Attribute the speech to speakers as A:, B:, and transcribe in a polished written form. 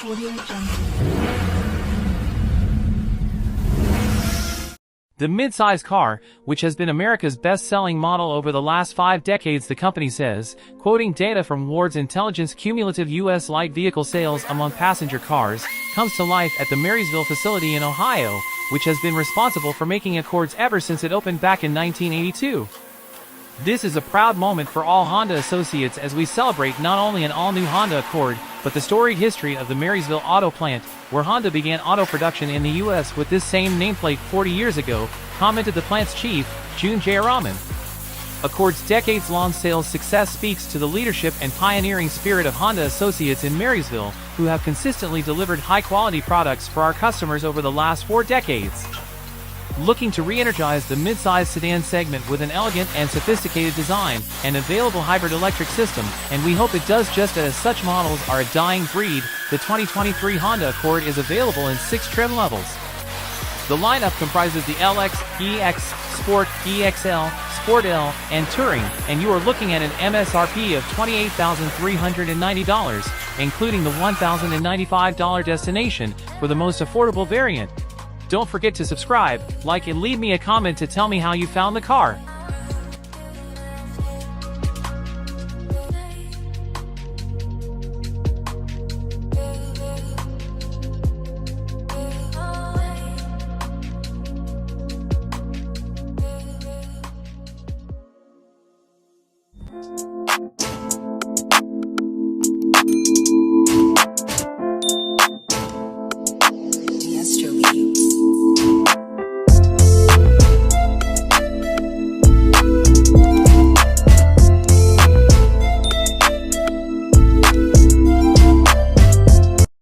A: Audio Jungle.
B: The mid-size car, which has been America's best-selling model over the last 5 decades, the company says, quoting data from Ward's Intelligence, cumulative U.S. light vehicle sales among passenger cars, comes to life at the Marysville facility in Ohio, which has been responsible for making Accords ever since it opened back in 1982. This is a proud moment for all Honda associates as we celebrate not only an all-new Honda Accord, but the storied history of the Marysville auto plant, where Honda began auto production in the U.S. with this same nameplate 40 years ago, commented the plant's chief, June Jayaraman. Accord's decades-long sales success speaks to the leadership and pioneering spirit of Honda associates in Marysville, who have consistently delivered high-quality products for our customers over the last 4 decades. Looking to re-energize the mid-size sedan segment with an elegant and sophisticated design and available hybrid electric system, and we hope it does just as such models are a dying breed, the 2023 Honda Accord is available in 6 trim levels. The lineup comprises the LX, EX, Sport, EXL, Sport L, and Touring, and you are looking at an MSRP of $28,390, including the $1,095 destination for the most affordable variant. Don't forget to subscribe, like, and leave me a comment to tell me how you found the car.